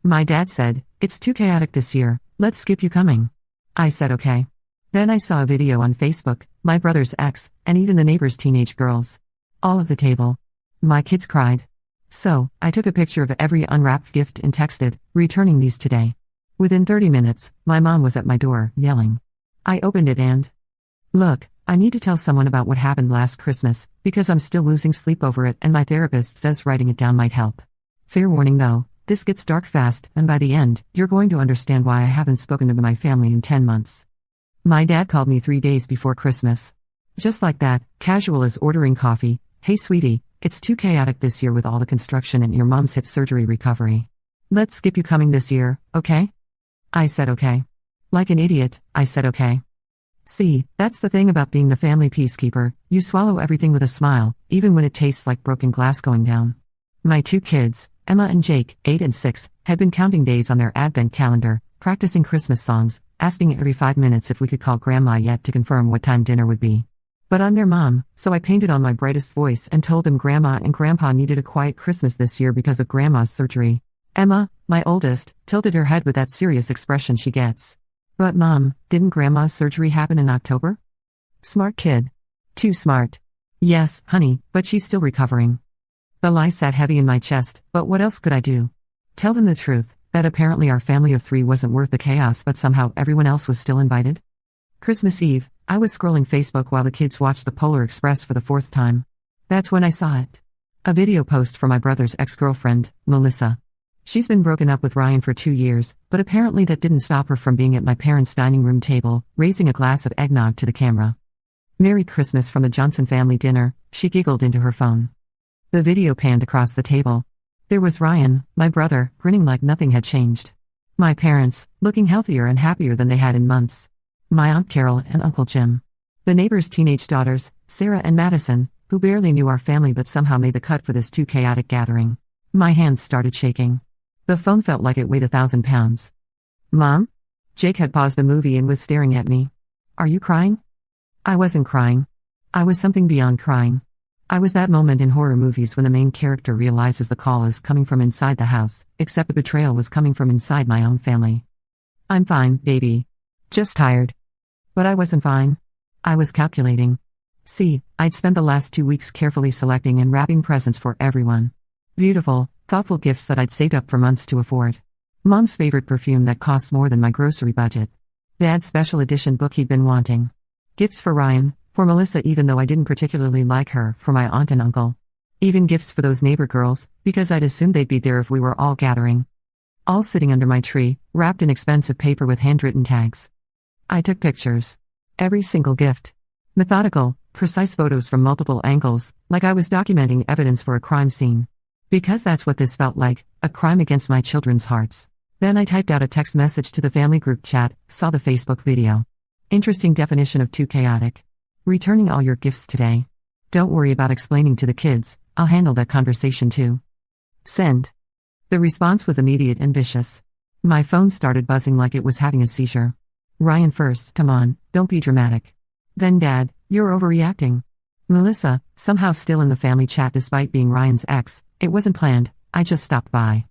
My dad said, "It's too chaotic this year, let's skip you coming." I said okay. Then I saw a video on Facebook, my brother's ex, and even the neighbor's teenage girls. All at the table. My kids cried. So, I took a picture of every unwrapped gift and texted, "Returning these today." Within 30 minutes, my mom was at my door, yelling. I opened it and... Look, I need to tell someone about what happened last Christmas, because I'm still losing sleep over it and my therapist says writing it down might help. Fair warning though, this gets dark fast, and by the end, you're going to understand why I haven't spoken to my family in 10 months. My dad called me 3 days before Christmas. Just like that, casual as ordering coffee. "Hey sweetie, it's too chaotic this year with all the construction and your mom's hip surgery recovery. Let's skip you coming this year, okay?" I said okay. Like an idiot, I said okay. See, that's the thing about being the family peacekeeper, you swallow everything with a smile, even when it tastes like broken glass going down. My 2 kids, Emma and Jake, 8 and 6, had been counting days on their advent calendar, practicing Christmas songs, asking every 5 minutes if we could call Grandma yet to confirm what time dinner would be. But I'm their mom, so I painted on my brightest voice and told them Grandma and Grandpa needed a quiet Christmas this year because of Grandma's surgery. Emma, my oldest, tilted her head with that serious expression she gets. "But Mom, didn't Grandma's surgery happen in October?" Smart kid. Too smart. "Yes, honey, but she's still recovering." The lie sat heavy in my chest, but what else could I do? Tell them the truth, that apparently our family of 3 wasn't worth the chaos but somehow everyone else was still invited? Christmas Eve, I was scrolling Facebook while the kids watched the Polar Express for the 4th time. That's when I saw it. A video post from my brother's ex-girlfriend, Melissa. She's been broken up with Ryan for 2 years, but apparently that didn't stop her from being at my parents' dining room table, raising a glass of eggnog to the camera. "Merry Christmas from the Johnson family dinner," she giggled into her phone. The video panned across the table. There was Ryan, my brother, grinning like nothing had changed. My parents, looking healthier and happier than they had in months. My Aunt Carol and Uncle Jim. The neighbor's teenage daughters, Sarah and Madison, who barely knew our family but somehow made the cut for this too chaotic gathering. My hands started shaking. The phone felt like it weighed 1,000 pounds. "Mom?" Jake had paused the movie and was staring at me. "Are you crying?" I wasn't crying. I was something beyond crying. I was that moment in horror movies when the main character realizes the call is coming from inside the house, except the betrayal was coming from inside my own family. "I'm fine, baby. Just tired." But I wasn't fine. I was calculating. See, I'd spent the last 2 weeks carefully selecting and wrapping presents for everyone. Beautiful, thoughtful gifts that I'd saved up for months to afford. Mom's favorite perfume that costs more than my grocery budget. Dad's special edition book he'd been wanting. Gifts for Ryan, for Melissa even though I didn't particularly like her, for my aunt and uncle. Even gifts for those neighbor girls, because I'd assumed they'd be there if we were all gathering. All sitting under my tree, wrapped in expensive paper with handwritten tags. I took pictures. Every single gift. Methodical, precise photos from multiple angles, like I was documenting evidence for a crime scene. Because that's what this felt like, a crime against my children's hearts. Then I typed out a text message to the family group chat, saw the Facebook video. Interesting definition of too chaotic. Returning all your gifts today. Don't worry about explaining to the kids, I'll handle that conversation too. Send. The response was immediate and vicious. My phone started buzzing like it was having a seizure. Ryan first, come on, don't be dramatic. Then Dad, you're overreacting. Melissa, somehow still in the family chat despite being Ryan's ex, it wasn't planned, I just stopped by.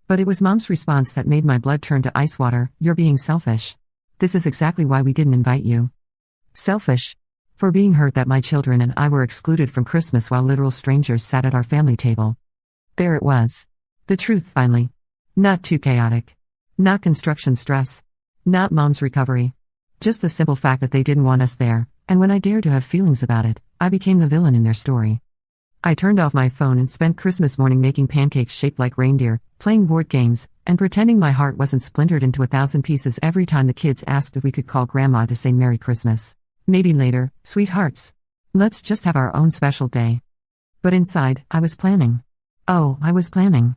But it was Mom's response that made my blood turn to ice water, you're being selfish. This is exactly why we didn't invite you. Selfish. For being hurt that my children and I were excluded from Christmas while literal strangers sat at our family table. There it was. The truth finally. Not too chaotic. Not construction stress. Not Mom's recovery. Just the simple fact that they didn't want us there, and when I dared to have feelings about it, I became the villain in their story. I turned off my phone and spent Christmas morning making pancakes shaped like reindeer, playing board games, and pretending my heart wasn't splintered into 1,000 pieces every time the kids asked if we could call Grandma to say Merry Christmas. Maybe later, sweethearts. Let's just have our own special day. But inside, I was planning. Oh, I was planning.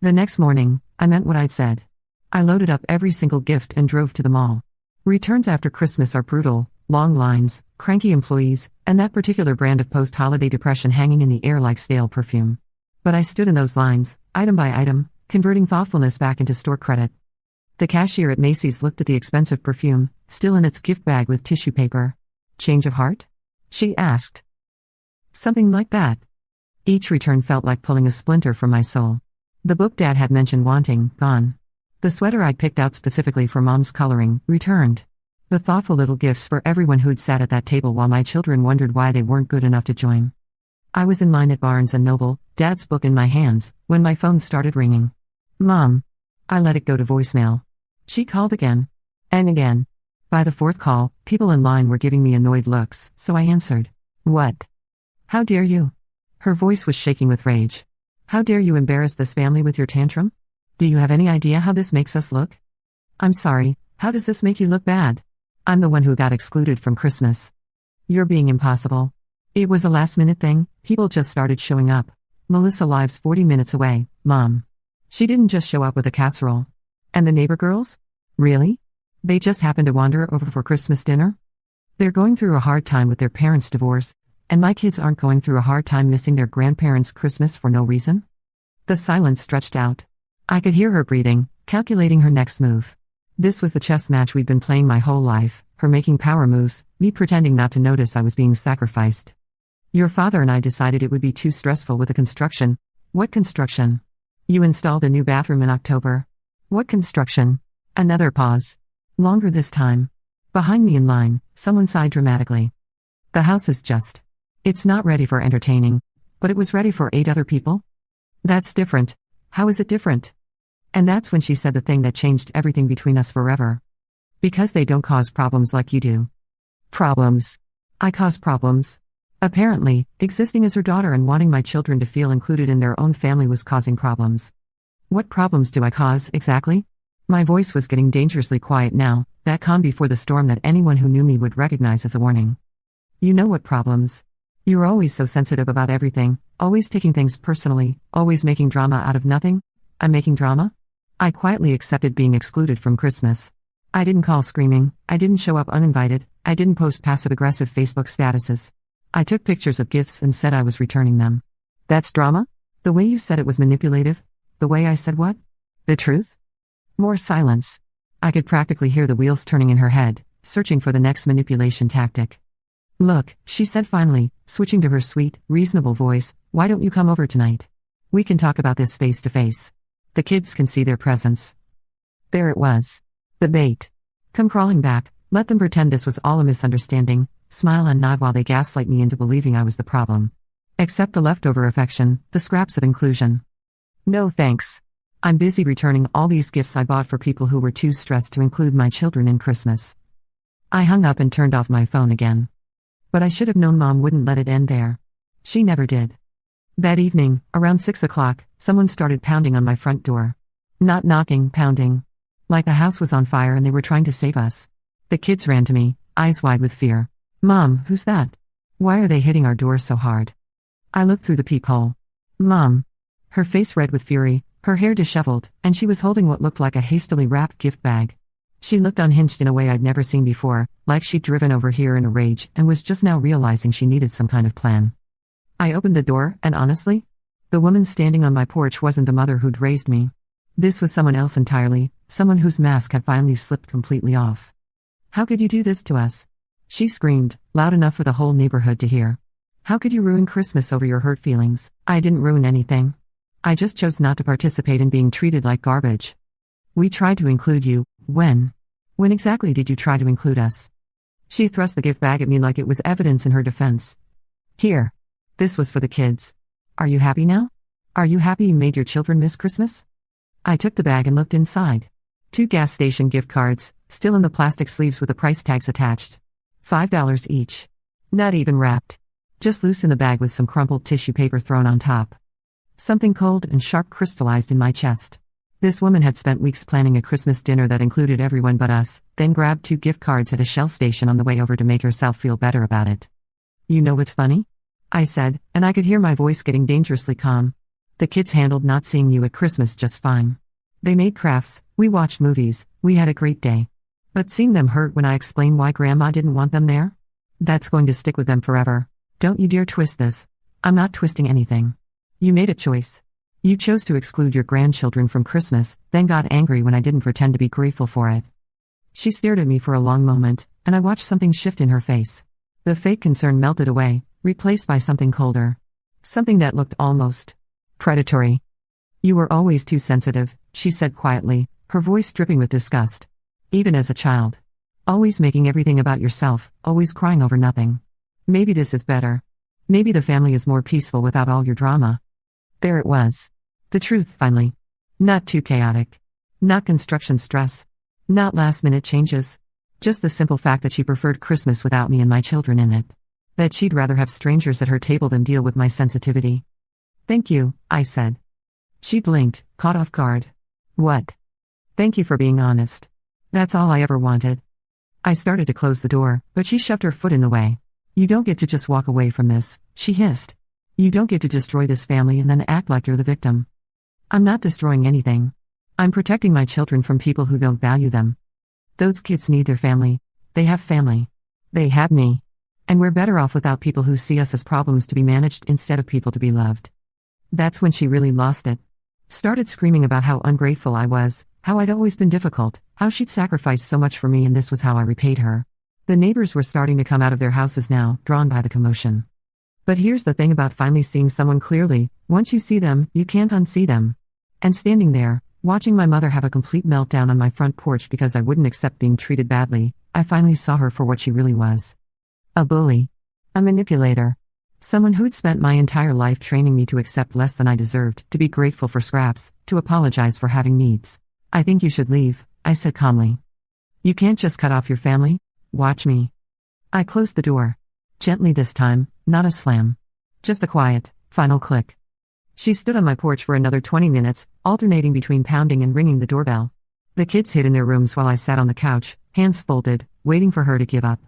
The next morning, I meant what I'd said. I loaded up every single gift and drove to the mall. Returns after Christmas are brutal, long lines, cranky employees, and that particular brand of post-holiday depression hanging in the air like stale perfume. But I stood in those lines, item by item, converting thoughtfulness back into store credit. The cashier at Macy's looked at the expensive perfume, still in its gift bag with tissue paper. Change of heart? She asked. Something like that. Each return felt like pulling a splinter from my soul. The book Dad had mentioned wanting, gone. The sweater I'd picked out specifically for Mom's coloring, returned. The thoughtful little gifts for everyone who'd sat at that table while my children wondered why they weren't good enough to join. I was in line at Barnes & Noble, Dad's book in my hands, when my phone started ringing. Mom. I let it go to voicemail. She called again. And again. By the fourth call, people in line were giving me annoyed looks, so I answered. What? How dare you? Her voice was shaking with rage. How dare you embarrass this family with your tantrum? Do you have any idea how this makes us look? I'm sorry, how does this make you look bad? I'm the one who got excluded from Christmas. You're being impossible. It was a last-minute thing, people just started showing up. Melissa lives 40 minutes away, Mom. She didn't just show up with a casserole. And the neighbor girls? Really? They just happened to wander over for Christmas dinner? They're going through a hard time with their parents' divorce, and my kids aren't going through a hard time missing their grandparents' Christmas for no reason? The silence stretched out. I could hear her breathing, calculating her next move. This was the chess match we'd been playing my whole life, her making power moves, me pretending not to notice I was being sacrificed. Your father and I decided it would be too stressful with the construction. What construction? You installed a new bathroom in October. What construction? Another pause. Longer this time. Behind me in line, someone sighed dramatically. The house is just. It's not ready for entertaining. But it was ready for 8 other people? That's different. How is it different? And that's when she said the thing that changed everything between us forever. Because they don't cause problems like you do. Problems. I cause problems. Apparently, existing as her daughter and wanting my children to feel included in their own family was causing problems. What problems do I cause, exactly? My voice was getting dangerously quiet now, that calm before the storm that anyone who knew me would recognize as a warning. You know what problems. You're always so sensitive about everything, always taking things personally, always making drama out of nothing. I'm making drama? I quietly accepted being excluded from Christmas. I didn't call screaming, I didn't show up uninvited, I didn't post passive-aggressive Facebook statuses. I took pictures of gifts and said I was returning them. That's drama? The way you said it was manipulative? The way I said what? The truth? More silence. I could practically hear the wheels turning in her head, searching for the next manipulation tactic. Look, she said finally, switching to her sweet, reasonable voice, why don't you come over tonight? We can talk about this face to face. The kids can see their presence. There it was. The bait. Come crawling back, let them pretend this was all a misunderstanding, smile and nod while they gaslight me into believing I was the problem. Accept the leftover affection, the scraps of inclusion. No thanks. I'm busy returning all these gifts I bought for people who were too stressed to include my children in Christmas. I hung up and turned off my phone again. But I should have known Mom wouldn't let it end there. She never did. That evening, around 6 o'clock, someone started pounding on my front door. Not knocking, pounding. Like the house was on fire and they were trying to save us. The kids ran to me, eyes wide with fear. Mom, who's that? Why are they hitting our doors so hard? I looked through the peephole. Mom. Her face red with fury, her hair disheveled, and she was holding what looked like a hastily wrapped gift bag. She looked unhinged in a way I'd never seen before, like she'd driven over here in a rage and was just now realizing she needed some kind of plan. I opened the door, and honestly, the woman standing on my porch wasn't the mother who'd raised me. This was someone else entirely, someone whose mask had finally slipped completely off. How could you do this to us? She screamed, loud enough for the whole neighborhood to hear. How could you ruin Christmas over your hurt feelings? I didn't ruin anything. I just chose not to participate in being treated like garbage. We tried to include you. When? When exactly did you try to include us? She thrust the gift bag at me like it was evidence in her defense. Here. This was for the kids. Are you happy now? Are you happy you made your children miss Christmas? I took the bag and looked inside. 2 gas station gift cards, still in the plastic sleeves with the price tags attached. $5 each. Not even wrapped. Just loose in the bag with some crumpled tissue paper thrown on top. Something cold and sharp crystallized in my chest. This woman had spent weeks planning a Christmas dinner that included everyone but us, then grabbed 2 gift cards at a Shell station on the way over to make herself feel better about it. You know what's funny? I said, and I could hear my voice getting dangerously calm. The kids handled not seeing you at Christmas just fine. They made crafts, we watched movies, we had a great day. But seeing them hurt when I explained why Grandma didn't want them there? That's going to stick with them forever. Don't you dare twist this. I'm not twisting anything. You made a choice. You chose to exclude your grandchildren from Christmas, then got angry when I didn't pretend to be grateful for it. She stared at me for a long moment, and I watched something shift in her face. The fake concern melted away, replaced by something colder. Something that looked almost predatory. You were always too sensitive, she said quietly, her voice dripping with disgust. Even as a child. Always making everything about yourself, always crying over nothing. Maybe this is better. Maybe the family is more peaceful without all your drama. There it was. The truth, finally. Not too chaotic. Not construction stress. Not last-minute changes. Just the simple fact that she preferred Christmas without me and my children in it. That she'd rather have strangers at her table than deal with my sensitivity. Thank you, I said. She blinked, caught off guard. What? Thank you for being honest. That's all I ever wanted. I started to close the door, but she shoved her foot in the way. You don't get to just walk away from this, she hissed. You don't get to destroy this family and then act like you're the victim. I'm not destroying anything. I'm protecting my children from people who don't value them. Those kids need their family. They have family. They have me. And we're better off without people who see us as problems to be managed instead of people to be loved. That's when she really lost it. Started screaming about how ungrateful I was, how I'd always been difficult, how she'd sacrificed so much for me and this was how I repaid her. The neighbors were starting to come out of their houses now, drawn by the commotion. But here's the thing about finally seeing someone clearly, once you see them, you can't unsee them. And standing there, watching my mother have a complete meltdown on my front porch because I wouldn't accept being treated badly, I finally saw her for what she really was. A bully. A manipulator. Someone who'd spent my entire life training me to accept less than I deserved, to be grateful for scraps, to apologize for having needs. I think you should leave, I said calmly. You can't just cut off your family. Watch me. I closed the door. Gently this time, not a slam. Just a quiet, final click. She stood on my porch for another 20 minutes, alternating between pounding and ringing the doorbell. The kids hid in their rooms while I sat on the couch, hands folded, waiting for her to give up.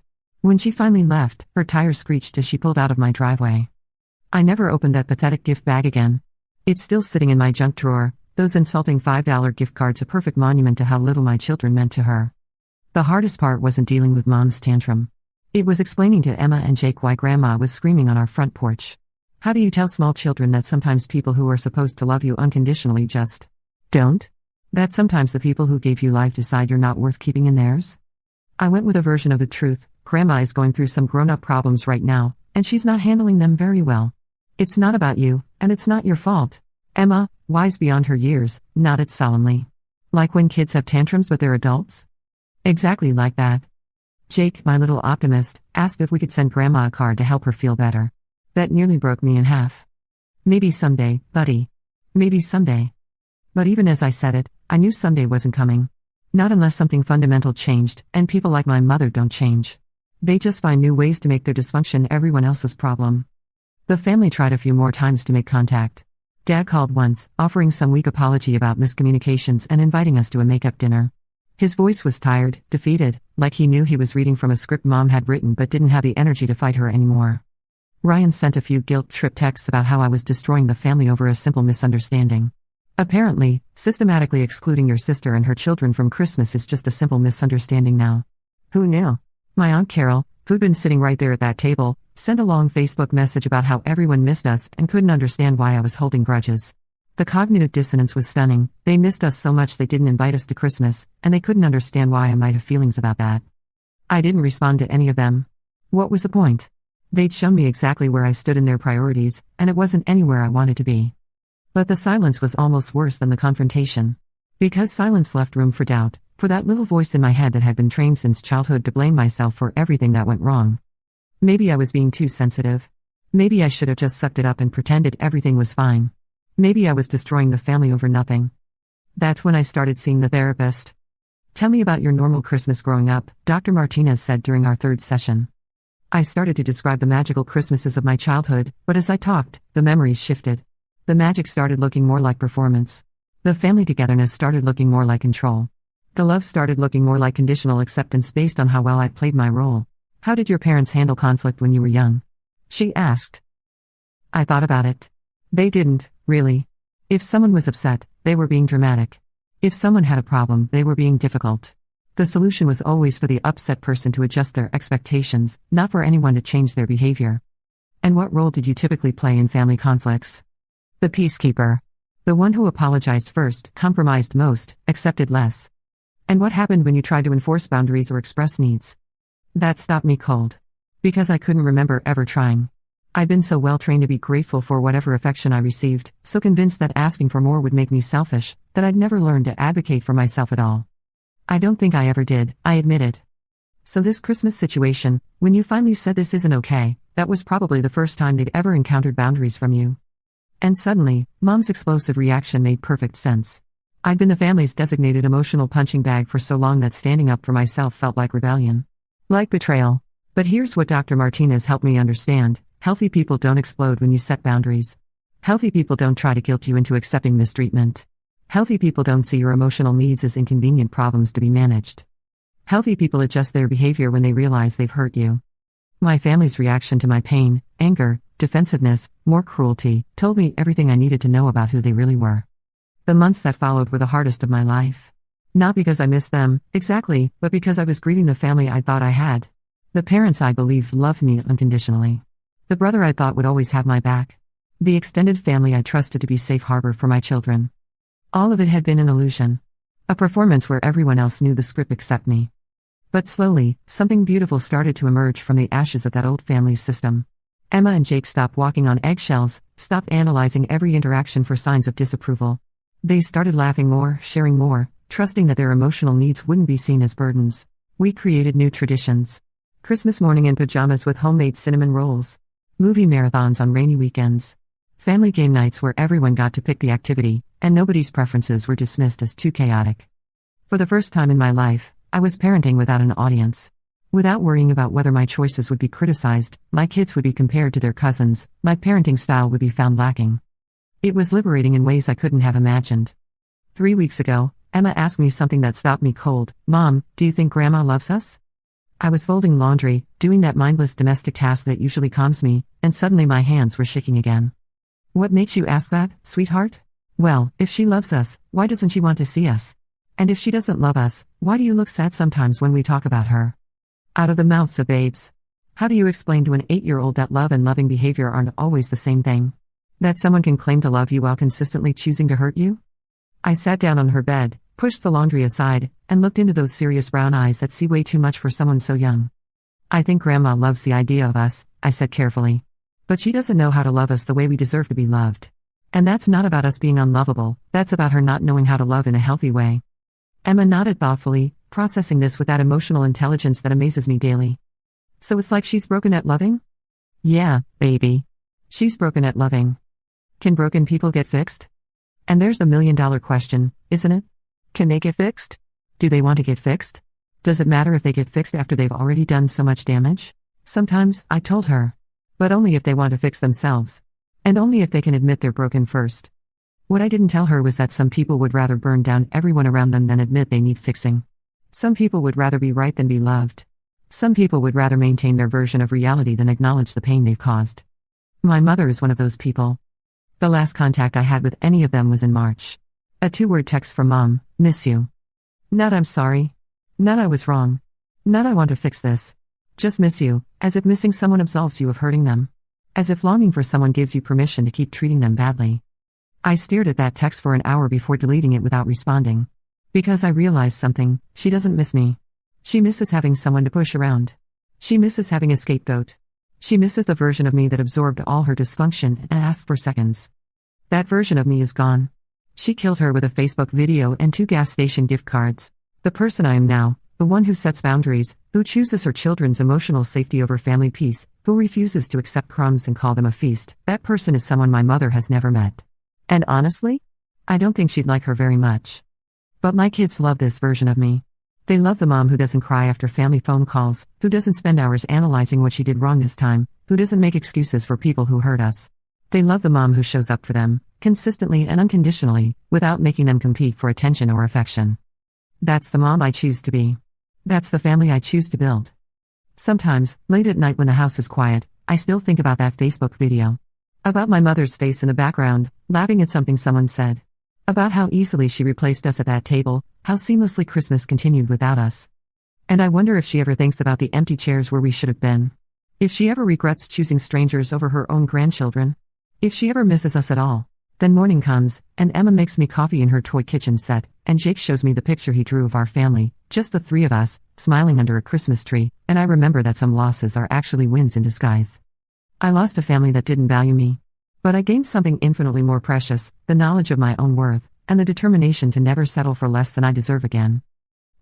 When she finally left, her tires screeched as she pulled out of my driveway. I never opened that pathetic gift bag again. It's still sitting in my junk drawer, those insulting $5 gift cards a perfect monument to how little my children meant to her. The hardest part wasn't dealing with Mom's tantrum. It was explaining to Emma and Jake why Grandma was screaming on our front porch. How do you tell small children that sometimes people who are supposed to love you unconditionally just don't? That sometimes the people who gave you life decide you're not worth keeping in theirs? I went with a version of the truth. Grandma is going through some grown-up problems right now, and she's not handling them very well. It's not about you, and it's not your fault. Emma, wise beyond her years, nodded solemnly. Like when kids have tantrums but they're adults? Exactly like that. Jake, my little optimist, asked if we could send Grandma a card to help her feel better. That nearly broke me in half. Maybe someday, buddy. Maybe someday. But even as I said it, I knew someday wasn't coming. Not unless something fundamental changed, and people like my mother don't change. They just find new ways to make their dysfunction everyone else's problem. The family tried a few more times to make contact. Dad called once, offering some weak apology about miscommunications and inviting us to a make-up dinner. His voice was tired, defeated, like he knew he was reading from a script Mom had written but didn't have the energy to fight her anymore. Ryan sent a few guilt-trip texts about how I was destroying the family over a simple misunderstanding. Apparently, systematically excluding your sister and her children from Christmas is just a simple misunderstanding now. Who knew? My Aunt Carol, who'd been sitting right there at that table, sent a long Facebook message about how everyone missed us and couldn't understand why I was holding grudges. The cognitive dissonance was stunning. They missed us so much they didn't invite us to Christmas, and they couldn't understand why I might have feelings about that. I didn't respond to any of them. What was the point? They'd shown me exactly where I stood in their priorities, and it wasn't anywhere I wanted to be. But the silence was almost worse than the confrontation. Because silence left room for doubt, for that little voice in my head that had been trained since childhood to blame myself for everything that went wrong. Maybe I was being too sensitive. Maybe I should have just sucked it up and pretended everything was fine. Maybe I was destroying the family over nothing. That's when I started seeing the therapist. Tell me about your normal Christmas growing up, Dr. Martinez said during our third session. I started to describe the magical Christmases of my childhood, but as I talked, the memories shifted. The magic started looking more like performance. The family togetherness started looking more like control. The love started looking more like conditional acceptance based on how well I played my role. How did your parents handle conflict when you were young? She asked. I thought about it. They didn't, really. If someone was upset, they were being dramatic. If someone had a problem, they were being difficult. The solution was always for the upset person to adjust their expectations, not for anyone to change their behavior. And what role did you typically play in family conflicts? The peacekeeper. The one who apologized first, compromised most, accepted less. And what happened when you tried to enforce boundaries or express needs? That stopped me cold. Because I couldn't remember ever trying. I'd been so well trained to be grateful for whatever affection I received, so convinced that asking for more would make me selfish, that I'd never learned to advocate for myself at all. I don't think I ever did, I admit it. So this Christmas situation, when you finally said this isn't okay, that was probably the first time they'd ever encountered boundaries from you. And suddenly, Mom's explosive reaction made perfect sense. I'd been the family's designated emotional punching bag for so long that standing up for myself felt like rebellion. Like betrayal. But here's what Dr. Martinez helped me understand: healthy people don't explode when you set boundaries. Healthy people don't try to guilt you into accepting mistreatment. Healthy people don't see your emotional needs as inconvenient problems to be managed. Healthy people adjust their behavior when they realize they've hurt you. My family's reaction to my pain, anger, defensiveness, more cruelty, told me everything I needed to know about who they really were. The months that followed were the hardest of my life. Not because I missed them, exactly, but because I was grieving the family I thought I had. The parents I believed loved me unconditionally. The brother I thought would always have my back. The extended family I trusted to be safe harbor for my children. All of it had been an illusion. A performance where everyone else knew the script except me. But slowly, something beautiful started to emerge from the ashes of that old family system. Emma and Jake stopped walking on eggshells, stopped analyzing every interaction for signs of disapproval. They started laughing more, sharing more, trusting that their emotional needs wouldn't be seen as burdens. We created new traditions. Christmas morning in pajamas with homemade cinnamon rolls. Movie marathons on rainy weekends. Family game nights where everyone got to pick the activity, and nobody's preferences were dismissed as too chaotic. For the first time in my life, I was parenting without an audience. Without worrying about whether my choices would be criticized, my kids would be compared to their cousins, my parenting style would be found lacking. It was liberating in ways I couldn't have imagined. 3 weeks ago, Emma asked me something that stopped me cold. "Mom, do you think Grandma loves us?" I was folding laundry, doing that mindless domestic task that usually calms me, and suddenly my hands were shaking again. "What makes you ask that, sweetheart?" "Well, if she loves us, why doesn't she want to see us? And if she doesn't love us, why do you look sad sometimes when we talk about her?" Out of the mouths of babes. How do you explain to an 8-year-old that love and loving behavior aren't always the same thing? That someone can claim to love you while consistently choosing to hurt you? I sat down on her bed, pushed the laundry aside, and looked into those serious brown eyes that see way too much for someone so young. "I think Grandma loves the idea of us," I said carefully. "But she doesn't know how to love us the way we deserve to be loved. And that's not about us being unlovable, that's about her not knowing how to love in a healthy way." Emma nodded thoughtfully, processing this with that emotional intelligence that amazes me daily. "So it's like she's broken at loving?" "Yeah, baby. She's broken at loving." Can broken people get fixed? And there's the million-dollar question, isn't it? Can they get fixed? Do they want to get fixed? Does it matter if they get fixed after they've already done so much damage? Sometimes, I told her. But only if they want to fix themselves. And only if they can admit they're broken first. What I didn't tell her was that some people would rather burn down everyone around them than admit they need fixing. Some people would rather be right than be loved. Some people would rather maintain their version of reality than acknowledge the pain they've caused. My mother is one of those people. The last contact I had with any of them was in March. A 2-word text from Mom: "Miss you." Not "I'm sorry." Not "I was wrong." Not "I want to fix this." Just "miss you," as if missing someone absolves you of hurting them. As if longing for someone gives you permission to keep treating them badly. I stared at that text for an hour before deleting it without responding. Because I realized something: she doesn't miss me. She misses having someone to push around. She misses having a scapegoat. She misses the version of me that absorbed all her dysfunction and asked for seconds. That version of me is gone. She killed her with a Facebook video and 2 gas station gift cards. The person I am now, the one who sets boundaries, who chooses her children's emotional safety over family peace, who refuses to accept crumbs and call them a feast, that person is someone my mother has never met. And honestly, I don't think she'd like her very much. But my kids love this version of me. They love the mom who doesn't cry after family phone calls, who doesn't spend hours analyzing what she did wrong this time, who doesn't make excuses for people who hurt us. They love the mom who shows up for them, consistently and unconditionally, without making them compete for attention or affection. That's the mom I choose to be. That's the family I choose to build. Sometimes, late at night when the house is quiet, I still think about that Facebook video. About my mother's face in the background, laughing at something someone said. About how easily she replaced us at that table, how seamlessly Christmas continued without us. And I wonder if she ever thinks about the empty chairs where we should have been. If she ever regrets choosing strangers over her own grandchildren. If she ever misses us at all. Then morning comes, and Emma makes me coffee in her toy kitchen set, and Jake shows me the picture he drew of our family, just the 3 of us, smiling under a Christmas tree, and I remember that some losses are actually wins in disguise. I lost a family that didn't value me. But I gained something infinitely more precious, the knowledge of my own worth, and the determination to never settle for less than I deserve again.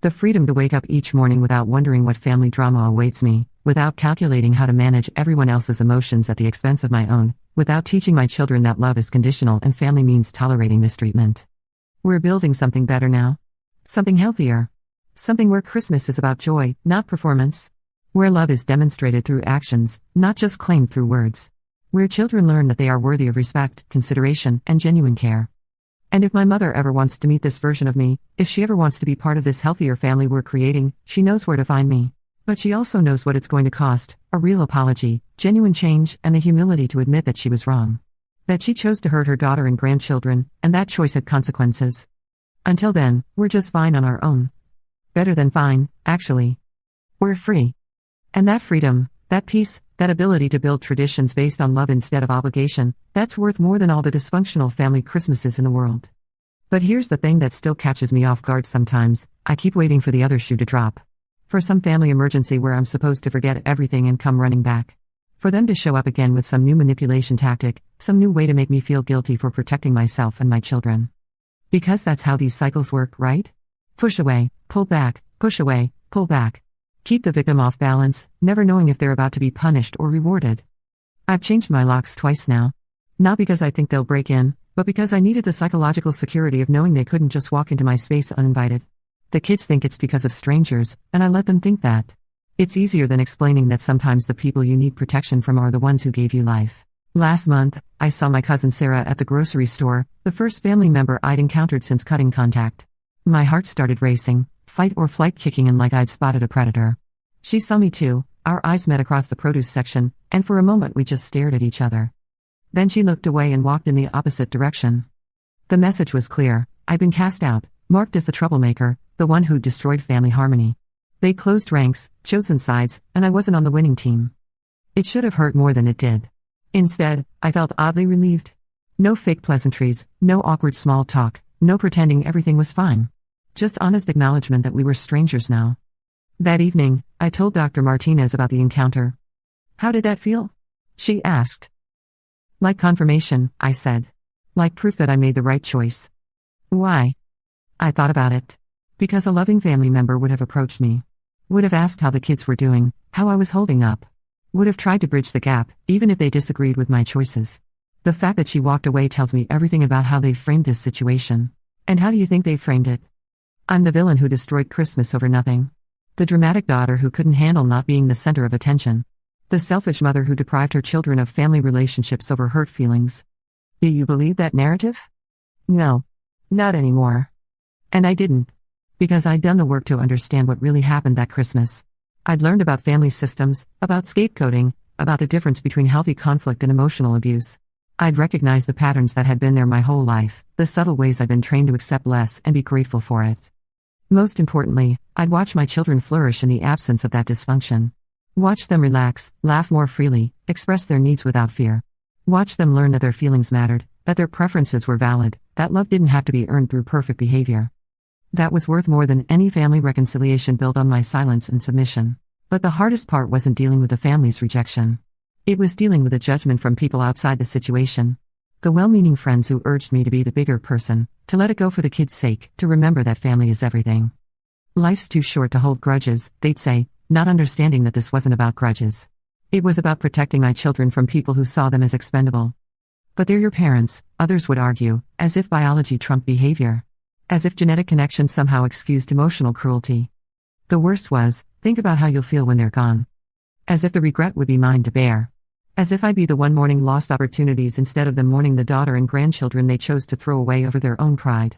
The freedom to wake up each morning without wondering what family drama awaits me, without calculating how to manage everyone else's emotions at the expense of my own, without teaching my children that love is conditional and family means tolerating mistreatment. We're building something better now. Something healthier. Something where Christmas is about joy, not performance. Where love is demonstrated through actions, not just claimed through words. Where children learn that they are worthy of respect, consideration, and genuine care. And if my mother ever wants to meet this version of me, if she ever wants to be part of this healthier family we're creating, she knows where to find me. But she also knows what it's going to cost, a real apology, genuine change, and the humility to admit that she was wrong. That she chose to hurt her daughter and grandchildren, and that choice had consequences. Until then, we're just fine on our own. Better than fine, actually. We're free. And that freedom, that peace, that ability to build traditions based on love instead of obligation, that's worth more than all the dysfunctional family Christmases in the world. But here's the thing that still catches me off guard sometimes, I keep waiting for the other shoe to drop. For some family emergency where I'm supposed to forget everything and come running back. For them to show up again with some new manipulation tactic, some new way to make me feel guilty for protecting myself and my children. Because that's how these cycles work, right? Push away, pull back, push away, pull back. Keep the victim off balance, never knowing if they're about to be punished or rewarded. I've changed my locks twice now. Not because I think they'll break in, but because I needed the psychological security of knowing they couldn't just walk into my space uninvited. The kids think it's because of strangers, and I let them think that. It's easier than explaining that sometimes the people you need protection from are the ones who gave you life. Last month, I saw my cousin Sarah at the grocery store, the first family member I'd encountered since cutting contact. My heart started racing, fight or flight kicking in like I'd spotted a predator. She saw me too, our eyes met across the produce section, and for a moment we just stared at each other. Then she looked away and walked in the opposite direction. The message was clear, I'd been cast out, marked as the troublemaker, the one who destroyed family harmony. They closed ranks, chosen sides, and I wasn't on the winning team. It should have hurt more than it did. Instead, I felt oddly relieved. No fake pleasantries, no awkward small talk, no pretending everything was fine. Just honest acknowledgement that we were strangers now. That evening, I told Dr. Martinez about the encounter. How did that feel? She asked. Like confirmation, I said. Like proof that I made the right choice. Why? I thought about it. Because a loving family member would have approached me. Would have asked how the kids were doing, how I was holding up. Would have tried to bridge the gap, even if they disagreed with my choices. The fact that she walked away tells me everything about how they framed this situation. And how do you think they framed it? I'm the villain who destroyed Christmas over nothing. The dramatic daughter who couldn't handle not being the center of attention. The selfish mother who deprived her children of family relationships over hurt feelings. Do you believe that narrative? No. Not anymore. And I didn't. Because I'd done the work to understand what really happened that Christmas. I'd learned about family systems, about scapegoating, about the difference between healthy conflict and emotional abuse. I'd recognized the patterns that had been there my whole life, the subtle ways I'd been trained to accept less and be grateful for it. Most importantly, I'd watch my children flourish in the absence of that dysfunction. Watch them relax, laugh more freely, express their needs without fear. Watch them learn that their feelings mattered, that their preferences were valid, that love didn't have to be earned through perfect behavior. That was worth more than any family reconciliation built on my silence and submission. But the hardest part wasn't dealing with the family's rejection. It was dealing with the judgment from people outside the situation. The well-meaning friends who urged me to be the bigger person, to let it go for the kids' sake, to remember that family is everything. Life's too short to hold grudges, they'd say, not understanding that this wasn't about grudges. It was about protecting my children from people who saw them as expendable. But they're your parents, others would argue, as if biology trumped behavior. As if genetic connection somehow excused emotional cruelty. The worst was, think about how you'll feel when they're gone. As if the regret would be mine to bear. As if I'd be the one mourning lost opportunities instead of them mourning the daughter and grandchildren they chose to throw away over their own pride.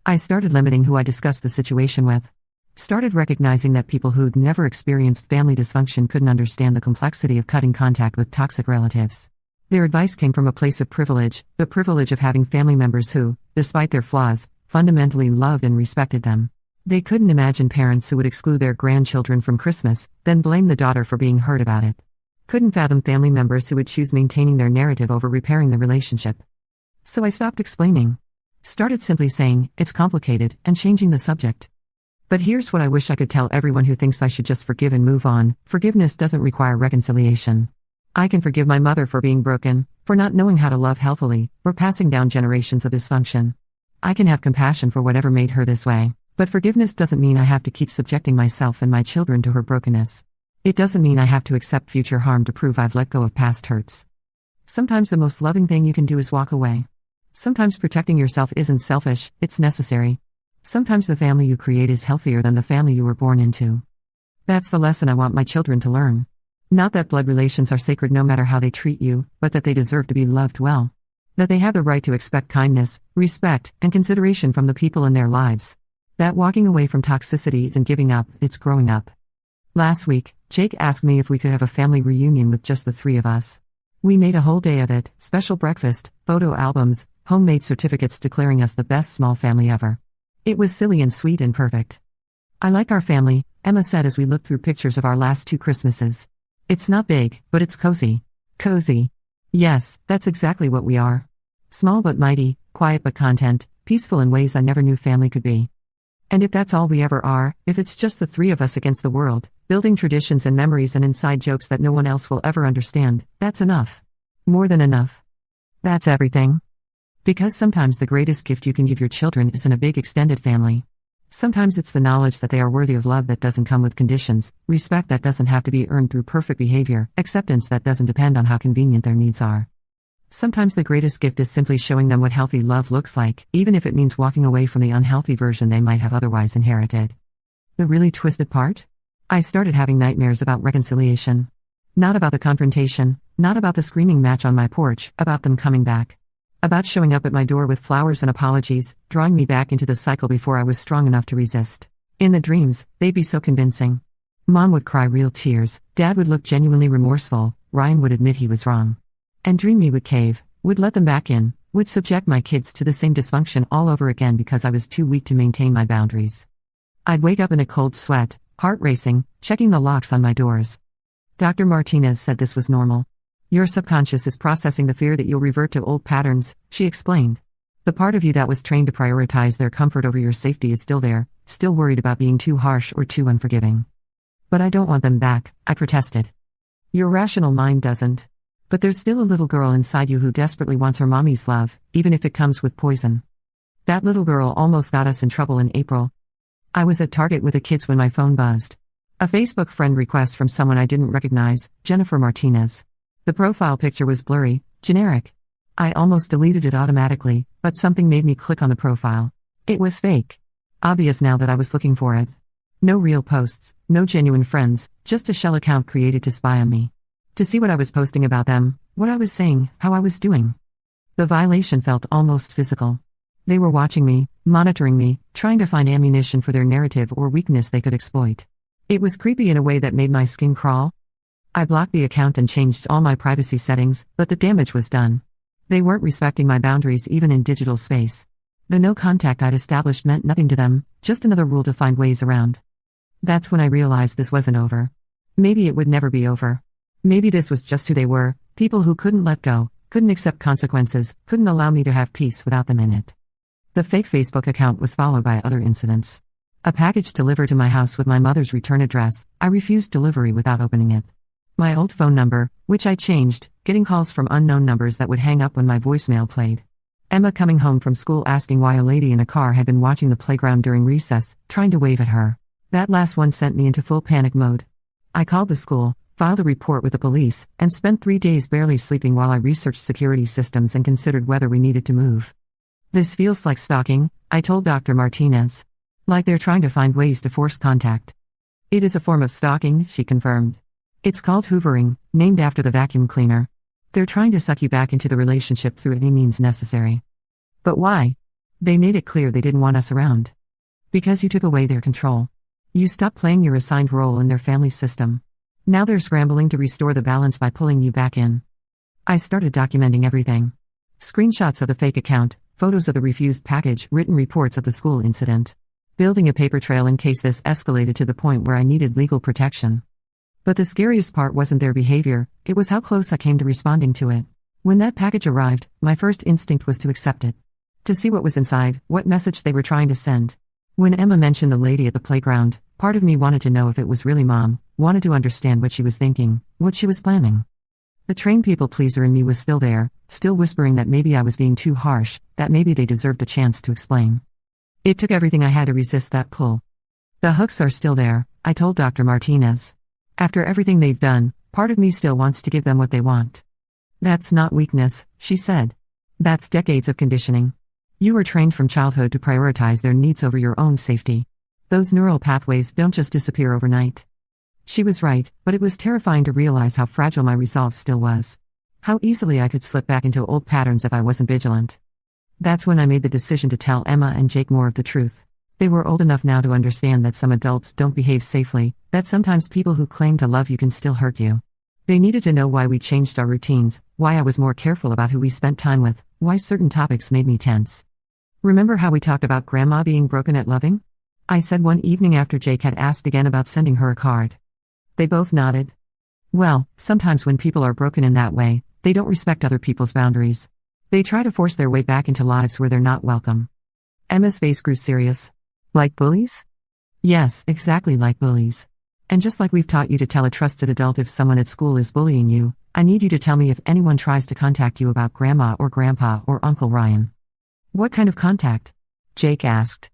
I started limiting who I discussed the situation with. Started recognizing that people who'd never experienced family dysfunction couldn't understand the complexity of cutting contact with toxic relatives. Their advice came from a place of privilege, the privilege of having family members who, despite their flaws, fundamentally loved and respected them. They couldn't imagine parents who would exclude their grandchildren from Christmas, then blame the daughter for being hurt about it. Couldn't fathom family members who would choose maintaining their narrative over repairing the relationship. So I stopped explaining. Started simply saying, it's complicated, and changing the subject. But here's what I wish I could tell everyone who thinks I should just forgive and move on. Forgiveness doesn't require reconciliation. I can forgive my mother for being broken, for not knowing how to love healthily, for passing down generations of dysfunction. I can have compassion for whatever made her this way, but forgiveness doesn't mean I have to keep subjecting myself and my children to her brokenness. It doesn't mean I have to accept future harm to prove I've let go of past hurts. Sometimes the most loving thing you can do is walk away. Sometimes protecting yourself isn't selfish, it's necessary. Sometimes the family you create is healthier than the family you were born into. That's the lesson I want my children to learn. Not that blood relations are sacred no matter how they treat you, but that they deserve to be loved well. That they have the right to expect kindness, respect, and consideration from the people in their lives. That walking away from toxicity isn't giving up, it's growing up. Last week, Jake asked me if we could have a family reunion with just the three of us. We made a whole day of it, special breakfast, photo albums, homemade certificates declaring us the best small family ever. It was silly and sweet and perfect. I like our family, Emma said as we looked through pictures of our last 2 Christmases. It's not big, but it's cozy. Cozy. Yes, that's exactly what we are. Small but mighty, quiet but content, peaceful in ways I never knew family could be. And if that's all we ever are, if it's just the 3 of us against the world, building traditions and memories and inside jokes that no one else will ever understand, that's enough. More than enough. That's everything. Because sometimes the greatest gift you can give your children isn't a big extended family. Sometimes it's the knowledge that they are worthy of love that doesn't come with conditions, respect that doesn't have to be earned through perfect behavior, acceptance that doesn't depend on how convenient their needs are. Sometimes the greatest gift is simply showing them what healthy love looks like, even if it means walking away from the unhealthy version they might have otherwise inherited. The really twisted part? I started having nightmares about reconciliation. Not about the confrontation, not about the screaming match on my porch, about them coming back. About showing up at my door with flowers and apologies, drawing me back into the cycle before I was strong enough to resist. In the dreams, they'd be so convincing. Mom would cry real tears, Dad would look genuinely remorseful, Ryan would admit he was wrong. And Dream Me would cave, would let them back in, would subject my kids to the same dysfunction all over again because I was too weak to maintain my boundaries. I'd wake up in a cold sweat, heart racing, checking the locks on my doors. Dr. Martinez said this was normal. Your subconscious is processing the fear that you'll revert to old patterns, she explained. The part of you that was trained to prioritize their comfort over your safety is still there, still worried about being too harsh or too unforgiving. But I don't want them back, I protested. Your rational mind doesn't. But there's still a little girl inside you who desperately wants her mommy's love, even if it comes with poison. That little girl almost got us in trouble in April. I was at Target with the kids when my phone buzzed. A Facebook friend request from someone I didn't recognize, Jennifer Martinez. The profile picture was blurry, generic. I almost deleted it automatically, but something made me click on the profile. It was fake. Obvious now that I was looking for it. No real posts, no genuine friends, just a shell account created to spy on me. To see what I was posting about them, what I was saying, how I was doing. The violation felt almost physical. They were watching me, monitoring me, trying to find ammunition for their narrative or weakness they could exploit. It was creepy in a way that made my skin crawl. I blocked the account and changed all my privacy settings, but the damage was done. They weren't respecting my boundaries even in digital space. The no contact I'd established meant nothing to them, just another rule to find ways around. That's when I realized this wasn't over. Maybe it would never be over. Maybe this was just who they were, people who couldn't let go, couldn't accept consequences, couldn't allow me to have peace without them in it. The fake Facebook account was followed by other incidents. A package delivered to my house with my mother's return address, I refused delivery without opening it. My old phone number, which I changed, getting calls from unknown numbers that would hang up when my voicemail played. Emma coming home from school asking why a lady in a car had been watching the playground during recess, trying to wave at her. That last one sent me into full panic mode. I called the school, filed a report with the police, and spent 3 days barely sleeping while I researched security systems and considered whether we needed to move. This feels like stalking, I told Dr. Martinez. Like they're trying to find ways to force contact. It is a form of stalking, she confirmed. It's called hoovering, named after the vacuum cleaner. They're trying to suck you back into the relationship through any means necessary. But why? They made it clear they didn't want us around. Because you took away their control. You stopped playing your assigned role in their family system. Now they're scrambling to restore the balance by pulling you back in. I started documenting everything. Screenshots of the fake account, photos of the refused package, written reports of the school incident. Building a paper trail in case this escalated to the point where I needed legal protection. But the scariest part wasn't their behavior, it was how close I came to responding to it. When that package arrived, my first instinct was to accept it. To see what was inside, what message they were trying to send. When Emma mentioned the lady at the playground, part of me wanted to know if it was really Mom, wanted to understand what she was thinking, what she was planning. The trained people pleaser in me was still there, still whispering that maybe I was being too harsh, that maybe they deserved a chance to explain. It took everything I had to resist that pull. The hooks are still there, I told Dr. Martinez. After everything they've done, part of me still wants to give them what they want. That's not weakness, she said. That's decades of conditioning. You were trained from childhood to prioritize their needs over your own safety. Those neural pathways don't just disappear overnight. She was right, but it was terrifying to realize how fragile my resolve still was. How easily I could slip back into old patterns if I wasn't vigilant. That's when I made the decision to tell Emma and Jake more of the truth. They were old enough now to understand that some adults don't behave safely, that sometimes people who claim to love you can still hurt you. They needed to know why we changed our routines, why I was more careful about who we spent time with, why certain topics made me tense. Remember how we talked about Grandma being broken at loving? I said one evening after Jake had asked again about sending her a card. They both nodded. Well, sometimes when people are broken in that way, they don't respect other people's boundaries. They try to force their way back into lives where they're not welcome. Emma's face grew serious. Like bullies? Yes, exactly like bullies. And just like we've taught you to tell a trusted adult if someone at school is bullying you, I need you to tell me if anyone tries to contact you about Grandma or Grandpa or Uncle Ryan. What kind of contact? Jake asked.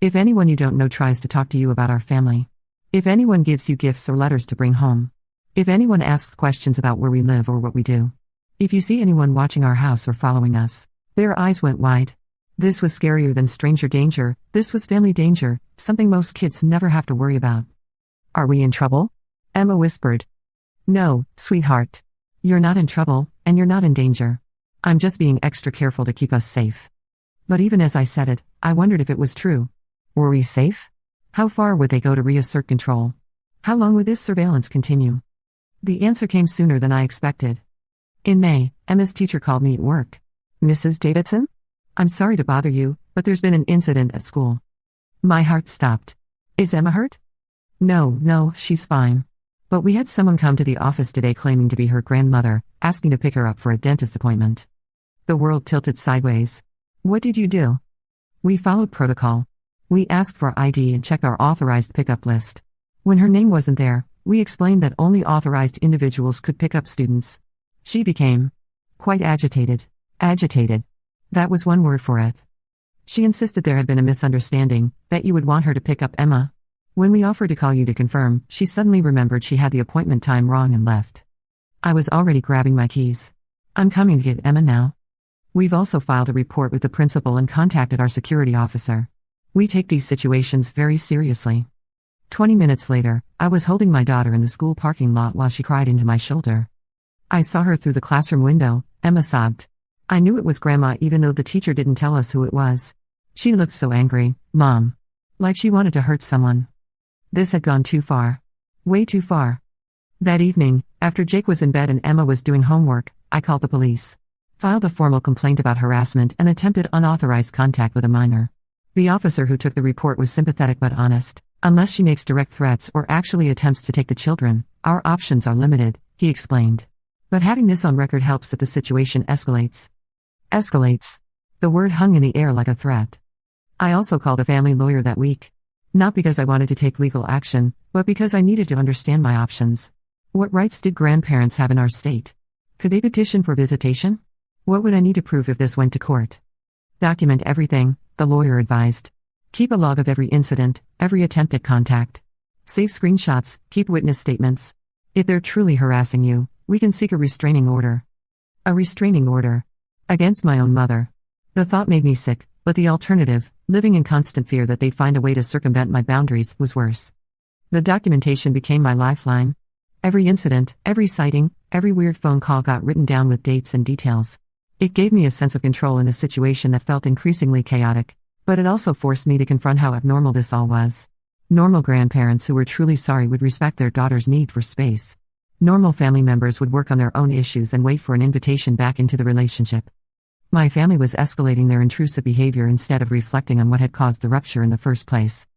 If anyone you don't know tries to talk to you about our family. If anyone gives you gifts or letters to bring home. If anyone asks questions about where we live or what we do. If you see anyone watching our house or following us. Their eyes went wide. This was scarier than stranger danger, this was family danger, something most kids never have to worry about. Are we in trouble? Emma whispered. No, sweetheart. You're not in trouble, and you're not in danger. I'm just being extra careful to keep us safe. But even as I said it, I wondered if it was true. Were we safe? How far would they go to reassert control? How long would this surveillance continue? The answer came sooner than I expected. In May, Emma's teacher called me at work. Mrs. Davidson? I'm sorry to bother you, but there's been an incident at school. My heart stopped. Is Emma hurt? No, she's fine. But we had someone come to the office today claiming to be her grandmother, asking to pick her up for a dentist appointment. The world tilted sideways. What did you do? We followed protocol. We asked for ID and checked our authorized pickup list. When her name wasn't there, we explained that only authorized individuals could pick up students. She became quite agitated. Agitated. That was one word for it. She insisted there had been a misunderstanding, that you would want her to pick up Emma. When we offered to call you to confirm, she suddenly remembered she had the appointment time wrong and left. I was already grabbing my keys. I'm coming to get Emma now. We've also filed a report with the principal and contacted our security officer. We take these situations very seriously. 20 minutes later, I was holding my daughter in the school parking lot while she cried into my shoulder. I saw her through the classroom window, Emma sobbed. I knew it was Grandma even though the teacher didn't tell us who it was. She looked so angry, Mom. Like she wanted to hurt someone. This had gone too far. Way too far. That evening, after Jake was in bed and Emma was doing homework, I called the police. Filed a formal complaint about harassment and attempted unauthorized contact with a minor. The officer who took the report was sympathetic but honest. Unless she makes direct threats or actually attempts to take the children, our options are limited, he explained. But having this on record helps if the situation escalates. Escalates. The word hung in the air like a threat. I also called a family lawyer that week. Not because I wanted to take legal action, but because I needed to understand my options. What rights did grandparents have in our state? Could they petition for visitation? What would I need to prove if this went to court? Document everything, the lawyer advised. Keep a log of every incident, every attempt at contact. Save screenshots, keep witness statements. If they're truly harassing you, we can seek a restraining order. A restraining order. Against my own mother. The thought made me sick, but the alternative, living in constant fear that they'd find a way to circumvent my boundaries, was worse. The documentation became my lifeline. Every incident, every sighting, every weird phone call got written down with dates and details. It gave me a sense of control in a situation that felt increasingly chaotic, but it also forced me to confront how abnormal this all was. Normal grandparents who were truly sorry would respect their daughter's need for space. Normal family members would work on their own issues and wait for an invitation back into the relationship. My family was escalating their intrusive behavior instead of reflecting on what had caused the rupture in the first place.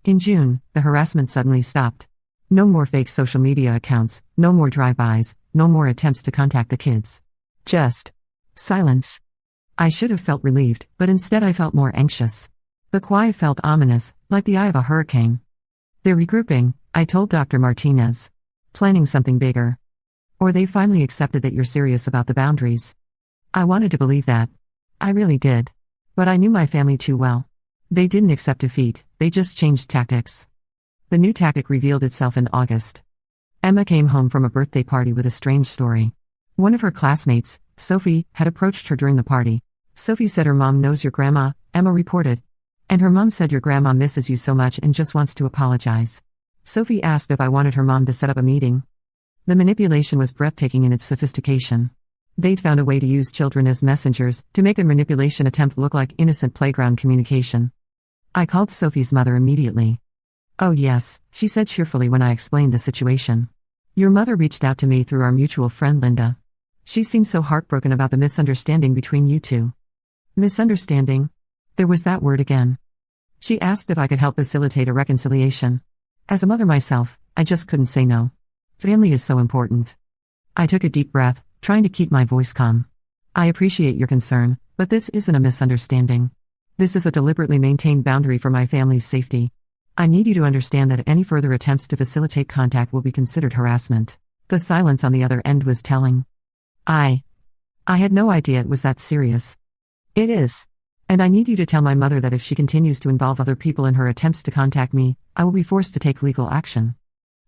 In June, the harassment suddenly stopped. No more fake social media accounts, no more drive-bys, no more attempts to contact the kids. Just silence. I should have felt relieved, but instead I felt more anxious. The quiet felt ominous, like the eye of a hurricane. They're regrouping, I told Dr. Martinez. Planning something bigger. Or they finally accepted that you're serious about the boundaries. I wanted to believe that. I really did. But I knew my family too well. They didn't accept defeat, they just changed tactics. The new tactic revealed itself in August. Emma came home from a birthday party with a strange story. One of her classmates, Sophie, had approached her during the party. Sophie said her mom knows your grandma, Emma reported. And her mom said your grandma misses you so much and just wants to apologize. Sophie asked if I wanted her mom to set up a meeting. The manipulation was breathtaking in its sophistication. They'd found a way to use children as messengers, to make their manipulation attempt look like innocent playground communication. I called Sophie's mother immediately. Oh yes, she said cheerfully when I explained the situation. Your mother reached out to me through our mutual friend Linda. She seemed so heartbroken about the misunderstanding between you two. Misunderstanding? There was that word again. She asked if I could help facilitate a reconciliation. As a mother myself, I just couldn't say no. Family is so important. I took a deep breath, trying to keep my voice calm. I appreciate your concern, but this isn't a misunderstanding. This is a deliberately maintained boundary for my family's safety. I need you to understand that any further attempts to facilitate contact will be considered harassment. The silence on the other end was telling. I had no idea it was that serious. It is. And I need you to tell my mother that if she continues to involve other people in her attempts to contact me, I will be forced to take legal action.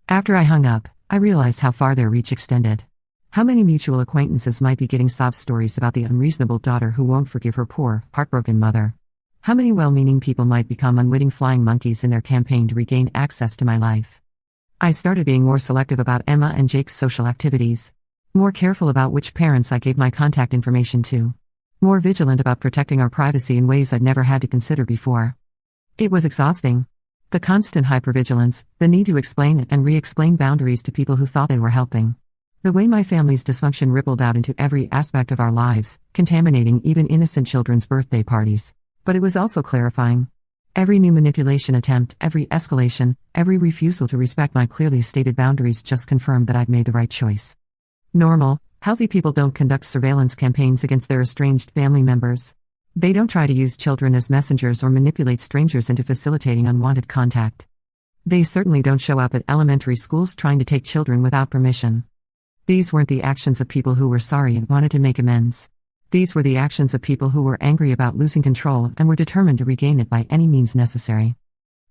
After I hung up, I realized how far their reach extended. How many mutual acquaintances might be getting sob stories about the unreasonable daughter who won't forgive her poor, heartbroken mother? How many well-meaning people might become unwitting flying monkeys in their campaign to regain access to my life? I started being more selective about Emma and Jake's social activities. More careful about which parents I gave my contact information to. More vigilant about protecting our privacy in ways I'd never had to consider before. It was exhausting. The constant hypervigilance, the need to explain and re-explain boundaries to people who thought they were helping. The way my family's dysfunction rippled out into every aspect of our lives, contaminating even innocent children's birthday parties. But it was also clarifying. Every new manipulation attempt, every escalation, every refusal to respect my clearly stated boundaries just confirmed that I'd made the right choice. Normal, healthy people don't conduct surveillance campaigns against their estranged family members. They don't try to use children as messengers or manipulate strangers into facilitating unwanted contact. They certainly don't show up at elementary schools trying to take children without permission. These weren't the actions of people who were sorry and wanted to make amends. These were the actions of people who were angry about losing control and were determined to regain it by any means necessary.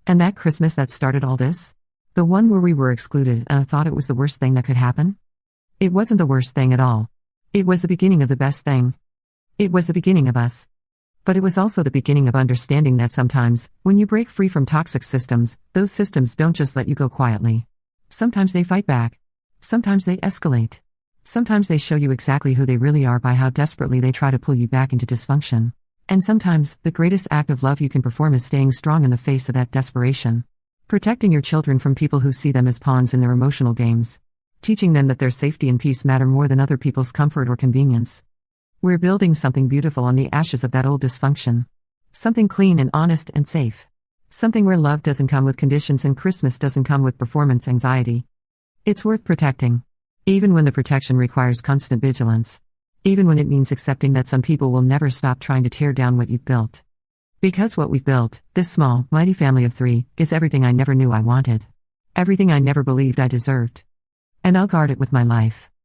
And that Christmas that started all this? The one where we were excluded and I thought it was the worst thing that could happen? It wasn't the worst thing at all. It was the beginning of the best thing. It was the beginning of us. But it was also the beginning of understanding that sometimes, when you break free from toxic systems, those systems don't just let you go quietly. Sometimes they fight back. Sometimes they escalate. Sometimes they show you exactly who they really are by how desperately they try to pull you back into dysfunction. And sometimes, the greatest act of love you can perform is staying strong in the face of that desperation. Protecting your children from people who see them as pawns in their emotional games. Teaching them that their safety and peace matter more than other people's comfort or convenience. We're building something beautiful on the ashes of that old dysfunction. Something clean and honest and safe. Something where love doesn't come with conditions and Christmas doesn't come with performance anxiety. It's worth protecting. Even when the protection requires constant vigilance. Even when it means accepting that some people will never stop trying to tear down what you've built. Because what we've built, this small, mighty family of 3, is everything I never knew I wanted. Everything I never believed I deserved. And I'll guard it with my life.